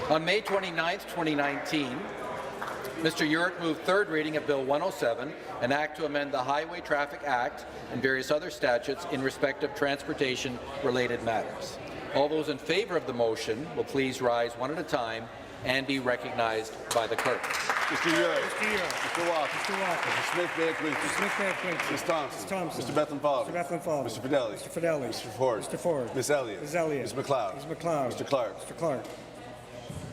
On May 29, 2019, Mr. Yurek moved third reading of Bill 107, an act to amend the Highway Traffic Act and various other statutes in respect of transportation-related matters. All those in favour of the motion will please rise one at a time and be recognized by the clerk. Mr. Yurek. Mr. Yurek. Mr. Walker. Mr. Walker. Mr. Smith Bay-Quincy. Mr. Smith Bay-Quincy. Ms. Thompson. Ms. Thompson. Mr. Bethlem-Falvey. Mr. Bethlem-Falvey. Mr. Fidelli. Mr. Fidelli. Mr. Ford. Mr. Ford. Ms. Elliott. Ms. Elliott. Ms. McLeod. Ms. McLeod. Mr. Clark. Mr. Clark.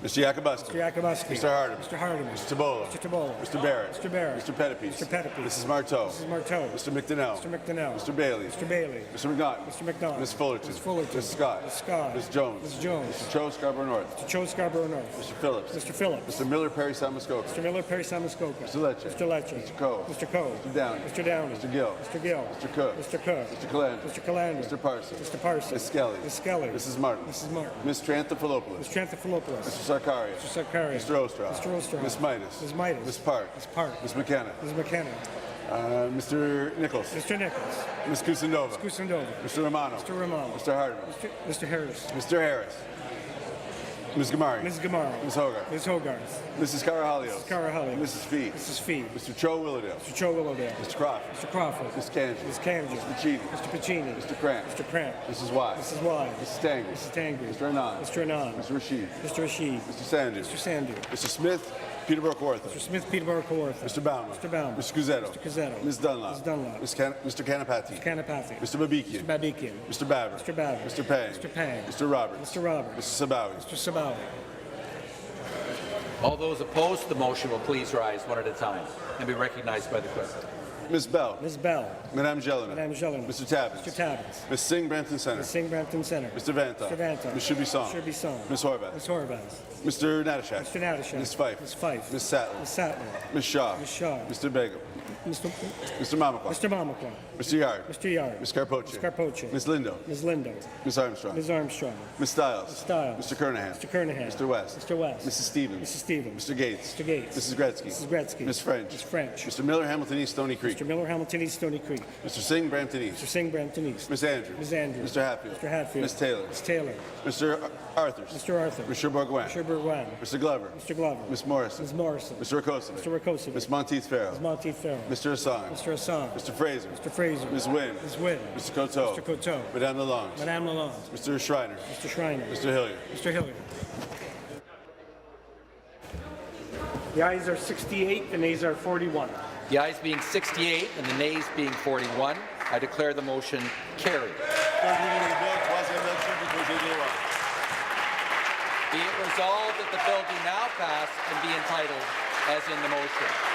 Mr. Yakubuski. Mr. Yakubuski. Mr. Hardeman. Mr. Hardeman. Mr. Tabola. Mr. Tabola. Mr. Barrett. Mr. Barrett. Mr. Pettipies. Mr. Pettipies. Mrs. Marteau. Mrs. Marteau. Mr. McDonnell. Mr. McDonnell. Mr. Bailey. Mr. Bailey. Mr. McNaught. Mr. McNaught. Ms. Fullerton. Ms. Fullerton. Ms. Scott. Ms. Scott. Ms. Jones. Ms. Jones. Mr. Cho Scarborough North. Mr. Cho Scarborough North. Mr. Phillips. Mr. Phillips. Mr. Miller Perry Samuskoka. Mr. Miller Perry Samuskoka. Mr. Lecce. Mr. Lecce. Mr. Coe. Mr. Coe. Mr. Downey. Mr. Downey. Mr. Gill. Mr. Gill. Mr. Cook. Mr. Cook. Mr. Calandra. Mr. Calandra. Mr. Parsons. Mr. Parsons. Ms. Skelly. Ms. Skelly. Mrs. Martin. Mrs. Martin. Ms. Tranthopoulos. Mr. Tranthopoulos. Mr. Sarkaria. Mr. Sarkaria. Mr. Ostroff. Mr. Ostroff. Ms. Midas. Ms. Midas. Ms. Park. Ms. Park. Ms. McKenna. Ms. McKenna. Mr. Nichols. Mr. Nichols. Ms. Kusindova. Kusindova. Mr. Romano. Mr. Romano. Mr. Hardeman. Mr. Harris. Mr. Harris. Ms. Gamari. Ms. Gamara. Ms. Hogarth. Ms. Hogarth. Mrs. Carahalios. Mrs. Carahalios. Mrs. Fee. Mrs. Fee. Mr. Cho Willowdale. Mr. Cho Willowdale. Mr. Crawford. Mr. Crawford. Ms. Kanji. Ms. Kanji. Mr. Pacini. Mr. Pacini. Mr. Cramp. Mr. Cramp. Mrs. Y. Mrs. Y. Mrs. Tangri. Mrs. Tangri. Mr. Anand. Mr. Anand. Mr. Rashid. Mr. Rashid. Mr. Sandu. Mr. Sandu. Mr. Smith, Peterborough Kawartha. Mr. Smith, Peterborough Kawartha. Mr. Bauman. Mr. Bauman. Mr. Cusetto. Mr. Cusetto. Ms. Dunlop. Ms. Dunlop. Mr. Kanapati. Mr. Kanapathy. Mr. Babikian. Mr. Babikian. Mr. Baber. Mr. Baber. Mr. Pang. Mr. Pang. Mr. Roberts. Mr. Roberts. Mr. Sabawi. Mr. Sabawi. All those opposed to the motion will please rise one at a time and be recognized by the clerk. Ms. Bell. Ms. Bell. Madame Jelena. Madame Jelena. Mr. Tabbins. Mr. Tabbins. Ms. Singh, Brampton Center. Ms. Singh, Brampton Center. Mr. Vanta. Mr. Vanta. Ms. Shubisong. Shubisong. Ms. Horvath. Ms. Horvath. Mr. Natashak. Mr. Natashak. Ms. Fife. Ms. Fife. Ms. Sattler. Ms. Sattler. Ms. Shaw. Ms. Shaw. Mr. Begum. Mr. Mamakwa. Mr. Mamakwa. Mr. Yard. Mr. Yard. Ms. Carpoche. Ms. Carpoche. Ms. Lindo. Ms. Lindo. Ms. Armstrong. Ms. Armstrong. Ms. Stiles. Ms. Stiles. Mr. Kernahan. Mr. Kernahan. Mr. West. Mr. West. Mrs. Stevens. Mrs. Stevens. Mr. Gates. Mr. Gates. Mrs. Gretzky. Mrs. Gretzky. Ms. French. Ms. French. Mr. Miller, Hamilton East, Stony Creek. Mr. Miller, Hamilton East, Stony Creek. Mr. Singh, Brampton East. Mr. Singh, Brampton East. Ms. Andrews. Ms. Andrews. Mr. Hatfield. Mr. Hatfield. Ms. Taylor. Ms. Taylor. Mr. Arthurs. Mr. Arthur. Mr. Bourgoin. Mr. Bourgoin. Mr. Glover. Mr. Glover. Ms. Morrison. Ms. Morrison. Mr. Rakosovic. Mr. Rakosovic. Ms. Monteith Farrell. Ms. Monteith Farrell. Mr. Assange. Mr. Assange. Mr. Fraser. Mr. Fraser. Ms. Wynne. Ms. Wynne. Mr. Coteau. Mr. Coteau. Madame Lalonde. Madame Lalonde. Mr. Schreiner. Mr. Schreiner. Mr. Hilliard. Mr. Hilliard. The ayes are 68, the nays are 41. The ayes being 68 and the nays being 41, I declare the motion carried. Third reading of the bill, quasi-election du projet de loi. Be it resolved that the bill be now passed and be entitled as in the motion.